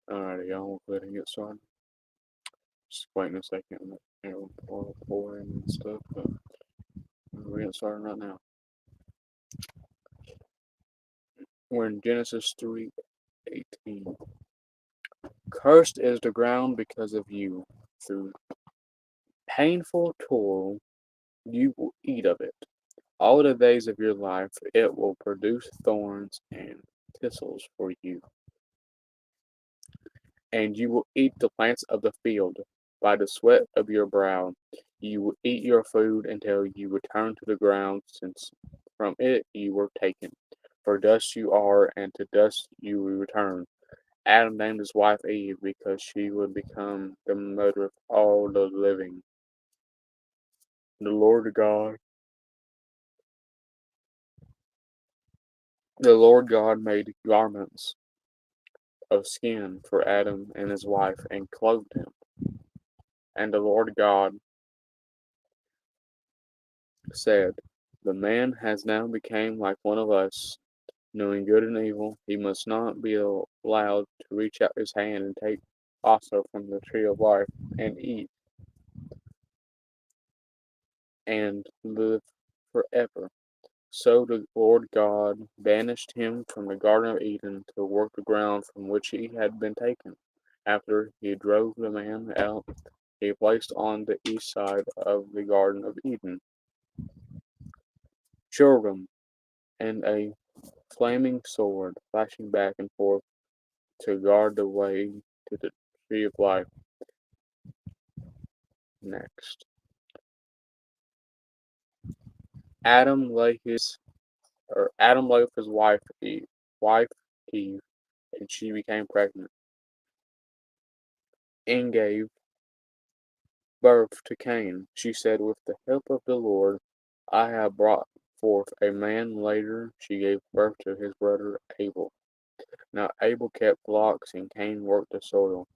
Alright, y'all, we'll go ahead and get started. Just waiting a second, pour in and stuff, but we're getting started right now. We're in Genesis 3:18. Cursed is the ground because of you. Through painful toil, you will eat of it. All the days of your life, it will produce thorns and thistles for you. And you will eat the plants of the field. By the sweat of your brow, you will eat your food until you return to the ground, since from it you were taken. For dust you are, and to dust you will return. Adam named his wife Eve because she would become the mother of all the living. The Lord God made garments of skin for Adam and his wife, and clothed him. And the Lord God said, "The man has now become like one of us, knowing good and evil. He must not be allowed to reach out his hand and take also from the tree of life and eat and live forever." So the Lord God banished him from the Garden of Eden to work the ground from which he had been taken. After he drove the man out, he placed on the east side of the Garden of Eden cherubim and a flaming sword flashing back and forth to guard the way to the tree of life. Next, Adam lay with his wife Eve, and she became pregnant and gave birth to Cain. She said, "With the help of the Lord, I have brought forth a man." Later, she gave birth to his brother Abel. Now Abel kept flocks, and Cain worked the soil.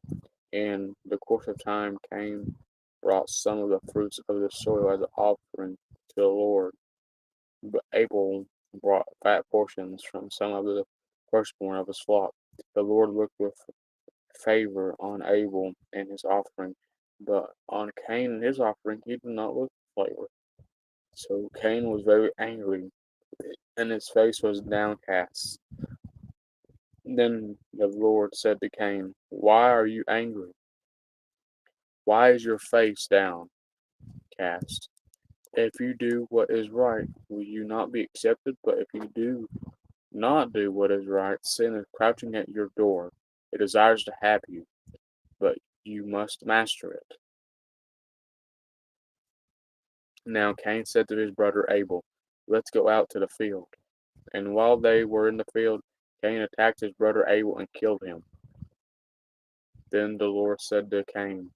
In the course of time, Cain brought some of the fruits of the soil as an offering to the Lord, but Abel brought fat portions from some of the firstborn of his flock. The Lord looked with favor on Abel and his offering, but on Cain and his offering he did not look with favor. So Cain was very angry, and his face was downcast. Then the Lord said to Cain, "Why are you angry? Why is your face downcast? If you do what is right, will you not be accepted? But if you do not do what is right, sin is crouching at your door. It desires to have you, but you must master it." Now Cain said to his brother Abel, "Let's go out to the field." And while they were in the field, Cain attacked his brother Abel and killed him. Then the Lord said to Cain,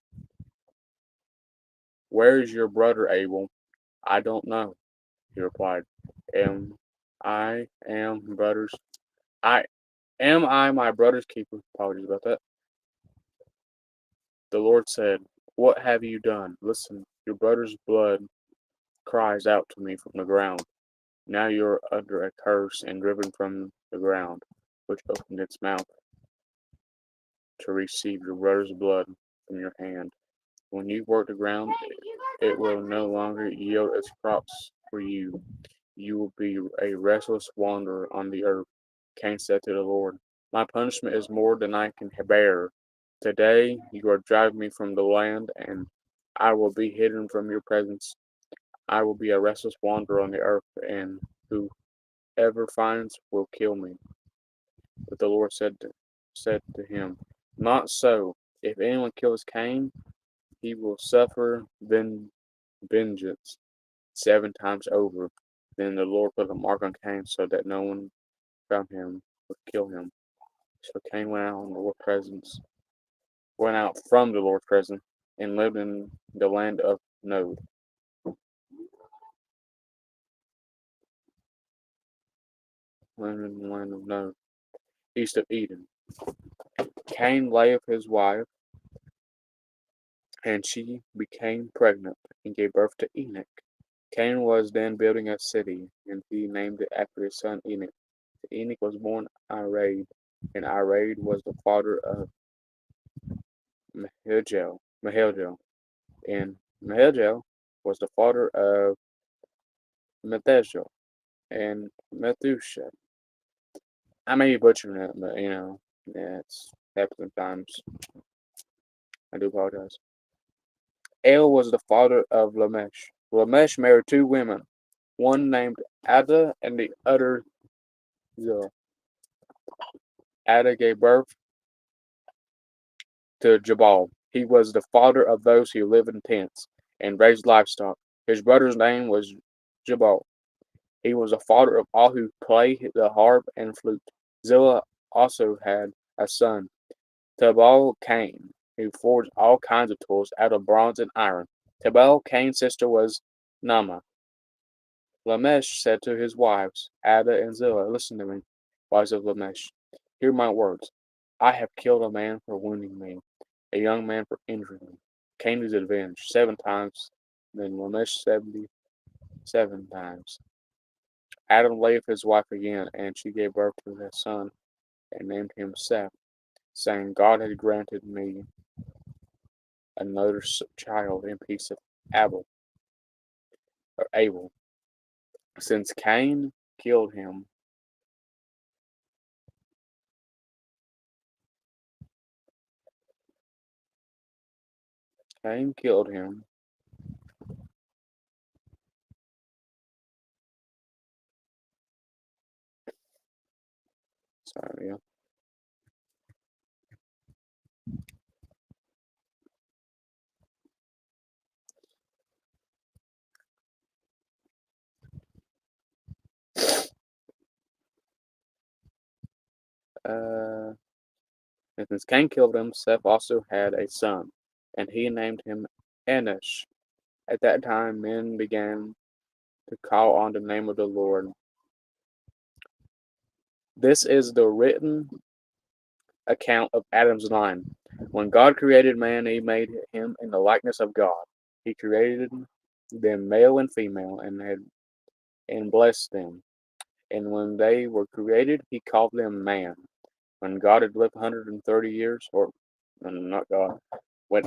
"Where is your brother Abel?" "I don't know," he replied. Am I am brothers I am I my brother's keeper? Apologies about that. The Lord said, "What have you done? Listen, your brother's blood cries out to me from the ground. Now you are under a curse and driven from the ground, which opened its mouth to receive your brother's blood from your hand. When you work the ground, it will no longer yield its crops for you. You will be a restless wanderer on the earth." Cain said to the Lord, "My punishment is more than I can bear. Today you are driving me from the land, and I will be hidden from your presence. I will be a restless wanderer on the earth, and whoever finds will kill me. But the Lord said to him, Not so. If anyone kills Cain, he will suffer vengeance 7 times over. Then the Lord put a mark on Cain so that no one from him would kill him. So Cain went out from the Lord's presence, and lived in the land of Nod. Lived in the land of Nod, east of Eden. Cain lay with his wife, and she became pregnant and gave birth to Enoch. Cain was then building a city, and he named it after his son Enoch. To Enoch was born Irad, and Irad was the father of Mahalalel, and Mahalalel was the father of Methuselah, and Methuselah. I may be butchering it, but yeah, it's happened sometimes. I do apologize. El was the father of Lamech. Lamech married 2 women, one named Ada and the other Zillah. Ada gave birth to Jabal. He was the father of those who live in tents and raise livestock. His brother's name was Jabal. He was the father of all who play the harp and flute. Zillah also had a son, Tubal Cain, who forged all kinds of tools out of bronze and iron. Tubal Cain's sister was Naamah. Lamech said to his wives, Ada and Zillah, Listen to me, wives of Lamech. Hear my words. I have killed a man for wounding me, a young man for injuring me. Cain is avenged 7 times, then Lamech 77 times. Adam lay with his wife again, and she gave birth to a son and named him Seth, saying, God had granted me another child in peace of Abel. Since Cain killed him, Cain killed him. Sorry, yeah. And since Cain killed him, Seth also had a son, and he named him Enosh. At that time, men began to call on the name of the Lord. This is the written account of Adam's line. When God created man, he made him in the likeness of God. He created them male and female, and blessed them. And when they were created, he called them man. When God had lived 130 years, or not God, when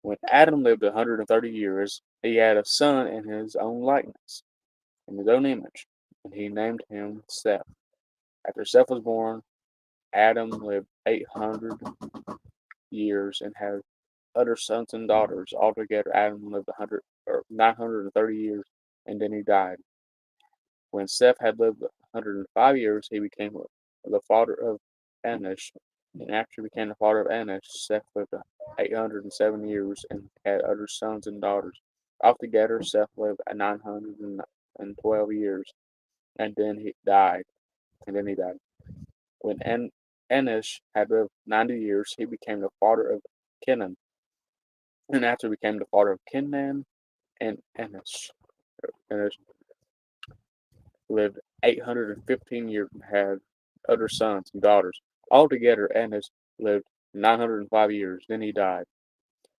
when Adam lived 130 years, he had a son in his own likeness, in his own image, and he named him Seth. After Seth was born, Adam lived 800 years and had other sons and daughters. Altogether, Adam lived 930 years, and then he died. When Seth had lived 105 years, he became the father of Enosh. And after he became the father of Enosh, Seth lived 807 years and had other sons and daughters. Altogether, Seth lived 912 years, and then he died. When Enosh had lived 90 years, he became the father of Kenan. And after he became the father of Kenan and Enosh lived 815 years and had other sons and daughters. Altogether, Enosh lived 905 years. Then he died.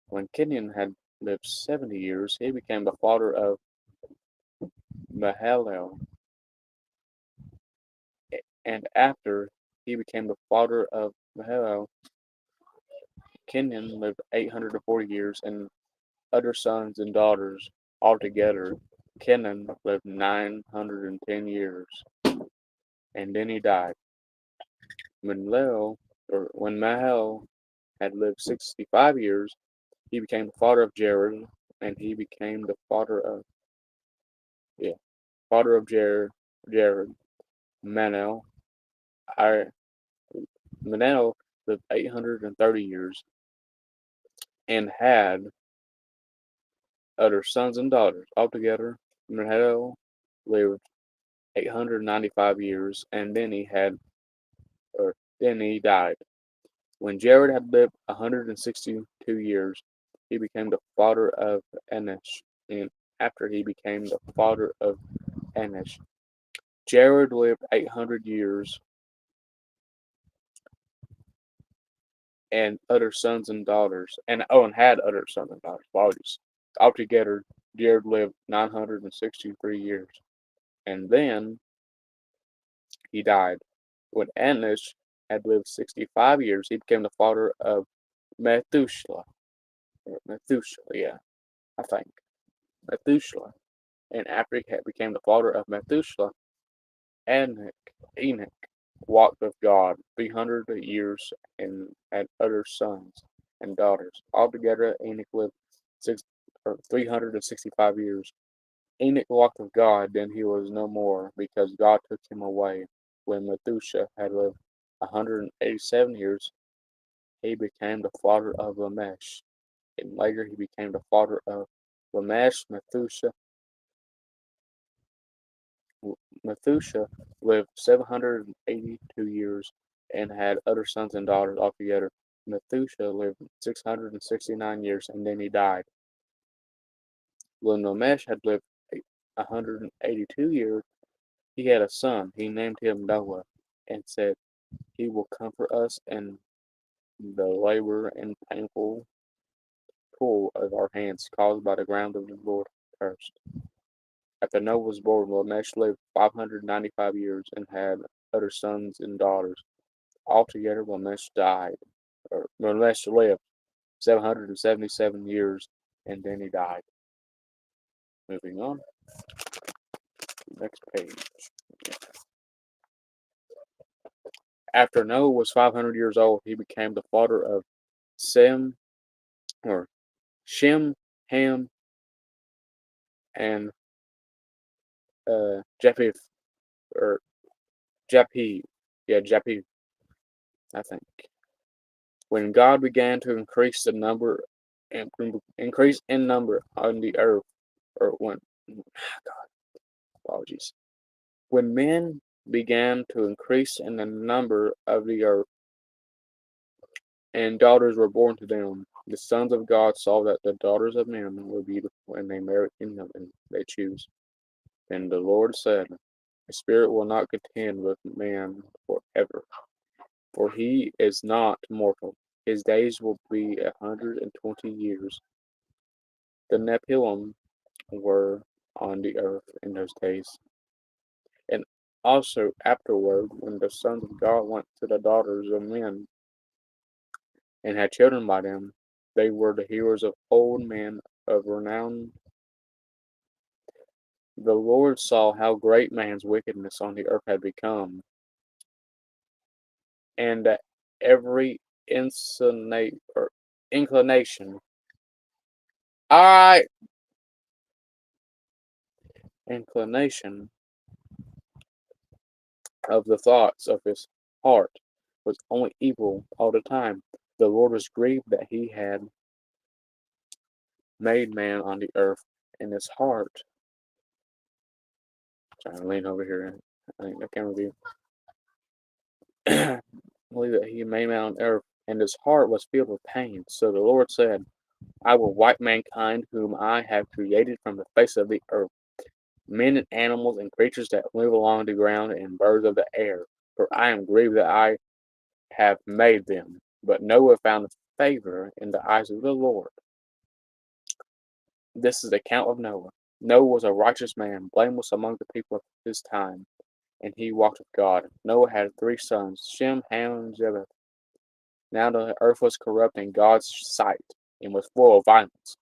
When Kenan had lived 70 years, he became the father of Mahalalel. And after he became the father of Mahalalel, Kenan lived 840 years and other sons and daughters. Altogether, Kenan lived 910 years. And then he died. Mahalalel or when Mahal had lived 65 years, he became the father of Jared, and he became the father of yeah, father of Jared. Manel, I Manel lived 830 years and had other sons and daughters. Altogether, Manel lived 895 years, and then he died. When Jared had lived 162 years, he became the father of Enosh, and after he became the father of Enosh, Jared lived 800 years and other sons and daughters, and had other sons and daughters. Apologies. Altogether, Jared lived 963 years, and then he died. When Enosh had lived 65 years, he became the father of Methuselah. Methuselah, yeah, I think. Methuselah. And after he became the father of Methuselah, Enoch walked with God 300 years and had other sons and daughters. Altogether, Enoch lived 365 years. Enoch walked with God, then he was no more, because God took him away. When Methuselah had lived 187 years, he became the father of Lamech. And later he became the father of Lamech. Methuselah lived 782 years and had other sons and daughters altogether. Methuselah lived 669 years and then he died. When Lamech had lived 182 years, he had a son. He named him Noah and said, "He will comfort us in the labor and painful toil of our hands caused by the ground of the Lord cursed." After Noah was born, Lamech lived 595 years and had other sons and daughters. Altogether, Lamech lived 777 years and then he died. Moving on, next page. After Noah was 500 years old, he became the father of Sem, or Shem, Ham, and Japheth, or Japheth. Yeah, Japheth, I think. When God began to increase in number on the earth, or when, God, apologies. When men began to increase in the number of the earth, and daughters were born to them, the sons of God saw that the daughters of men were beautiful, and they married in them, and they choose. And the Lord said, "The Spirit will not contend with man forever, for he is not mortal. His days will be 120 years." The Nephilim were on the earth in those days. And also afterward, when the sons of God went to the daughters of men and had children by them, they were the heroes of old men of renown. The Lord saw how great man's wickedness on the earth had become, and that every inclination, I inclination of the thoughts of his heart was only evil all the time. The Lord was grieved that he had made man on the earth, and his heart. Sorry, I lean over here. I think the camera view. Believe that he made man on earth, and his heart was filled with pain. So the Lord said, "I will wipe mankind, whom I have created from the face of the earth, men and animals and creatures that move along the ground and birds of the air, for I am grieved that I have made them." But Noah found favor in the eyes of the Lord. This is the account of Noah. Noah was a righteous man, blameless among the people of his time, and he walked with God. Noah had 3 sons, Shem, Ham, and Japheth. Now the earth was corrupt in God's sight, and was full of violence.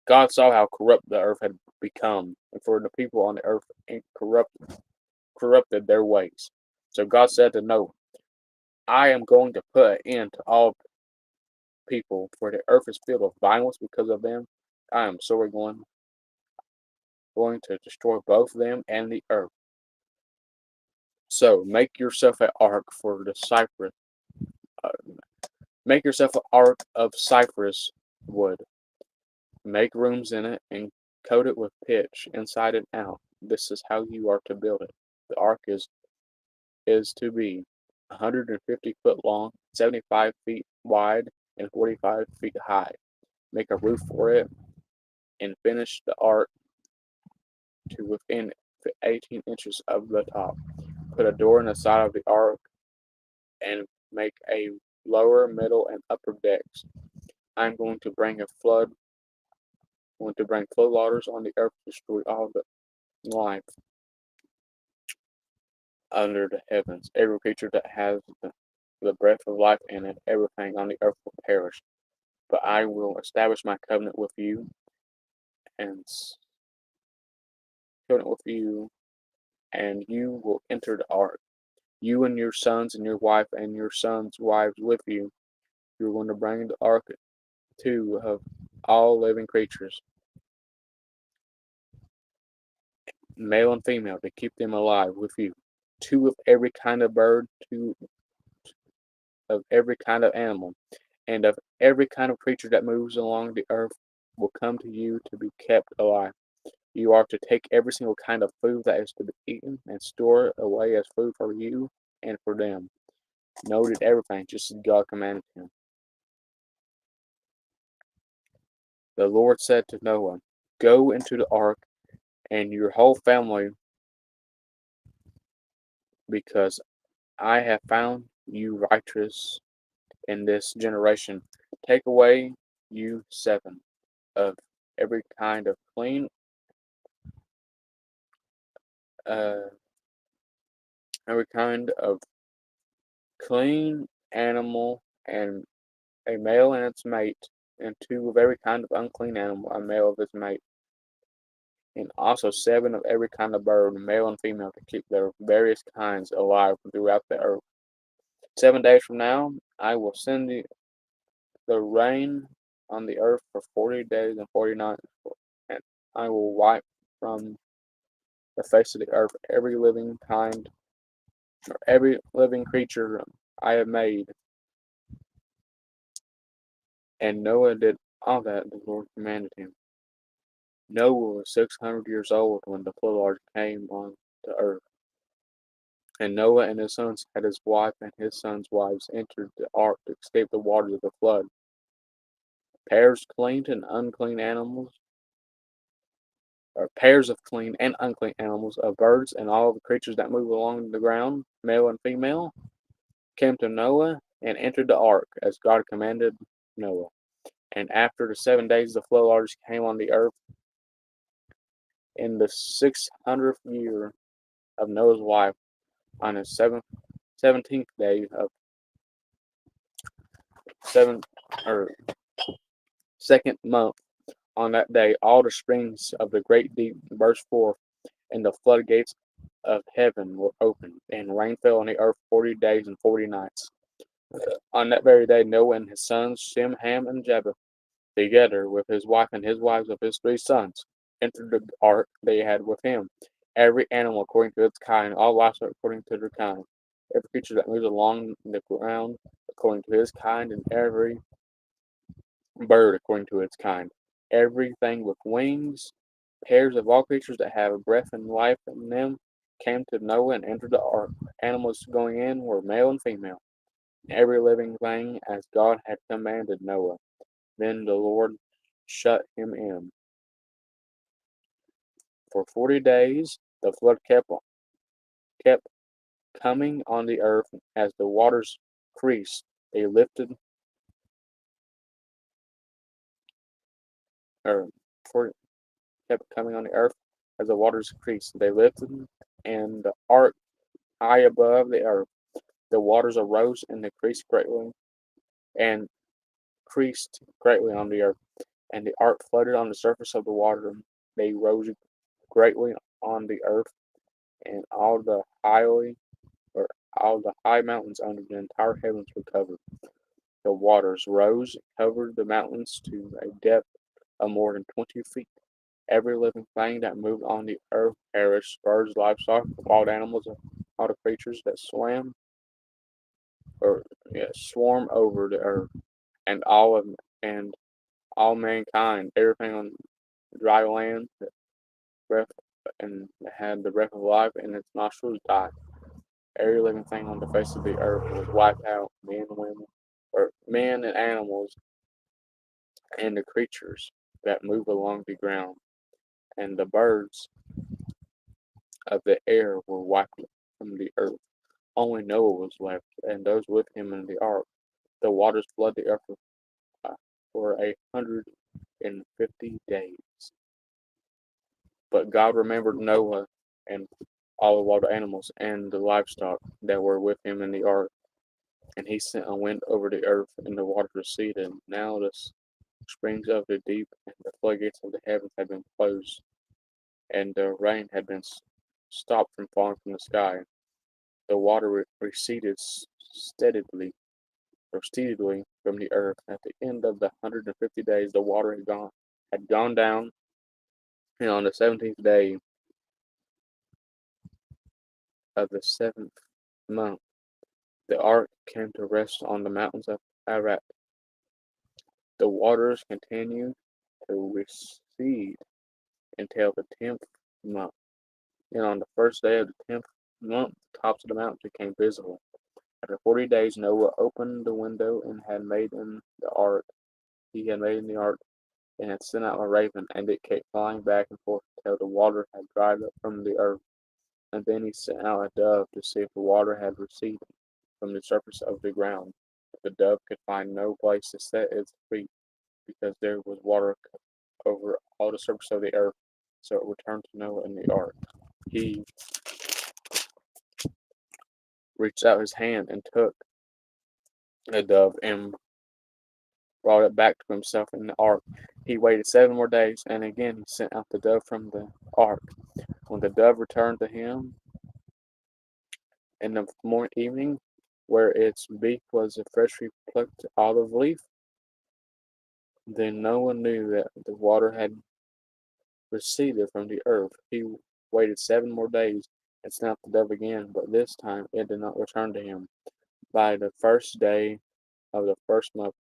God saw how corrupt the earth had become, and for the people on the earth corrupted their ways. So God said to Noah, I am going to put an end to all people, for the earth is filled with violence because of them. I am sorely going to destroy both them and the earth. So make yourself an ark for the cypress. Uh, make yourself an ark of cypress wood. Make rooms in it and coat it with pitch inside and out. This is how you are to build it. The ark is to be 150 foot long, 75 feet wide, and 45 feet high. Make a roof for it and finish the ark to within 18 inches of the top. Put a door in the side of the ark and make a lower, middle, and upper decks. I'm going to bring flood waters on the earth to destroy all the life under the heavens. Every creature that has the breath of life in it, everything on the earth will perish. But I will establish my and covenant with you, and you will enter the ark. You and your sons and your wife and your sons' wives with you. You're going to bring the ark too of all living creatures, male and female, to keep them alive with you. Two of every kind of bird, two of every kind of animal, and of every kind of creature that moves along the earth will come to you to be kept alive. You are to take every single kind of food that is to be eaten and store it away as food for you and for them. Noah did everything just as God commanded him. The Lord said to Noah, Go into the ark and your whole family, because I have found you righteous in this generation. Take away you seven of every kind of uh, every kind of clean animal, and a male and its mate, and two of every kind of unclean animal, a male of its mate, and also seven of every kind of bird, male and female, to keep their various kinds alive throughout the earth. 7 days from now, I will send the rain on the earth for 40 days and 40 nights, and I will wipe from the face of the earth every living kind, or every living creature I have made. And Noah did all that the Lord commanded him. Noah was 600 years old when the flood came on the earth. And Noah and his sons had his wife and his sons' wives entered the ark to escape the waters of the flood. Pairs clean and unclean animals, or pairs of clean and unclean animals, of birds and all the creatures that move along the ground, male and female, came to Noah and entered the ark as God commanded Noah. And after the 7 days, the flood waters came on the earth. In the 600th year of Noah's life, on the 17th day of seven or second month, on that day, all the springs of the great deep burst forth, and the floodgates of heaven were opened, and rain fell on the earth 40 days and 40 nights. On that very day, Noah and his sons, Shem, Ham, and Japheth, together with his wife and his wives of his 3 sons, entered the ark they had with him, every animal according to its kind, all livestock according to their kind, every creature that moves along the ground according to his kind, and every bird according to its kind, everything with wings, pairs of all creatures that have breath and life in them, came to Noah and entered the ark. Animals going in were male and female, every living thing as God had commanded Noah. Then the Lord shut him in. For 40 days the flood kept coming on the earth as the waters increased. They lifted, or for kept coming on the earth as the waters increased. They lifted, and the ark high above the earth. The waters arose and and increased greatly on the earth, and the ark floated on the surface of the water. They rose greatly on the earth, and all the highly or All the high mountains under the entire heavens were covered. The waters rose and covered the mountains to a depth of more than 20 feet. Every living thing that moved on the earth perished: birds, livestock, wild animals, and all the creatures that swam or swarm over the earth, and and all mankind, everything on dry land that breath and had the breath of life in its nostrils died. Every living thing on the face of the earth was wiped out: men, women, or men and animals, and the creatures that move along the ground, and the birds of the air were wiped from the earth. Only Noah was left, and those with him in the ark. The waters flooded the earth for 150 days. But God remembered Noah and all the wild animals and the livestock that were with him in the ark. And he sent a wind over the earth, and the waters receded. Now the springs of the deep and the floodgates of the heavens had been closed, and the rain had been stopped from falling from the sky. The water receded steadily from the earth. At the end of the 150 days, the water had gone down, and on the 17th day of the 7th month, the ark came to rest on the mountains of Ararat. The waters continued to recede until the 10th month. And on the first day of the 10th month, the tops of the mountains became visible. After 40 days, Noah opened the window and had made in the ark. He had made in the ark and had sent out a raven, and it kept flying back and forth until the water had dried up from the earth. And then he sent out a dove to see if the water had receded from the surface of the ground. But the dove could find no place to set its feet, because there was water over all the surface of the earth. So it returned to Noah in the ark. He reached out his hand and took the dove and brought it back to himself in the ark. He waited 7 more days, and again he sent out the dove from the ark. When the dove returned to him in the evening, where its beak was a freshly plucked olive leaf, then Noah knew that the water had receded from the earth. He waited 7 more days and sent out the dove again, but this time it did not return to him. By the first day of the 1st month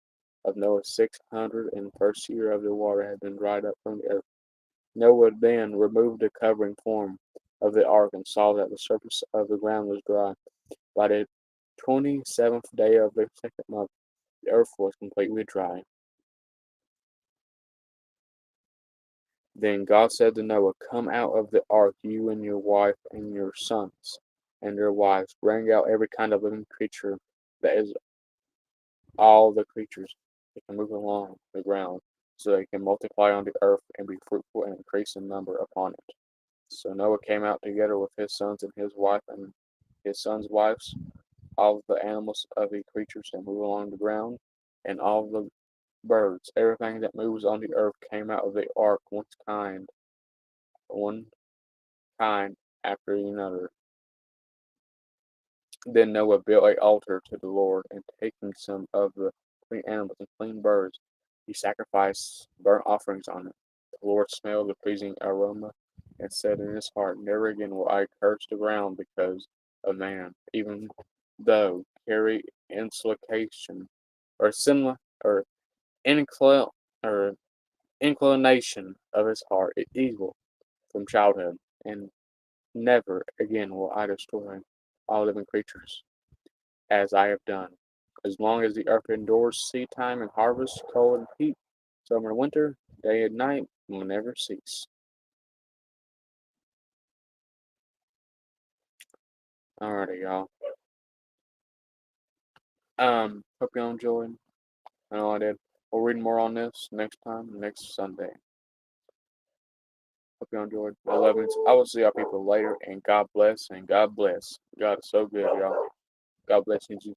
of Noah's 601st year of the water had been dried up from the earth. Noah then removed the covering form of the ark and saw that the surface of the ground was dry. By the 27th day of the 2nd month, the earth was completely dry. Then God said to Noah, "Come out of the ark, you and your wife and your sons and their wives. Bring out every kind of living creature, that is, all the creatures that can move along the ground, so they can multiply on the earth and be fruitful and increase in number upon it." So Noah came out together with his sons and his wife and his sons' wives, all the animals of the creatures that move along the ground, and all the birds. Everything that moves on the earth came out of the ark, one kind after another. Then Noah built an altar to the Lord, and taking some of the clean animals and clean birds, he sacrificed burnt offerings on it. The Lord smelled the pleasing aroma and said in his heart, "Never again will I curse the ground because of man, even though carry insulation or similar or incl or inclination of his heart is evil from childhood, and never again will I destroy all living creatures as I have done. As long as the earth endures seed time and harvest, cold and heat, summer and winter, day and night will never cease." Alrighty, y'all. Hope y'all enjoyed. I know I did. We'll read more on this next time, next Sunday. Hope y'all enjoyed. I love you. I will see y'all people later, and God bless, and God bless. God is so good, y'all. God bless you.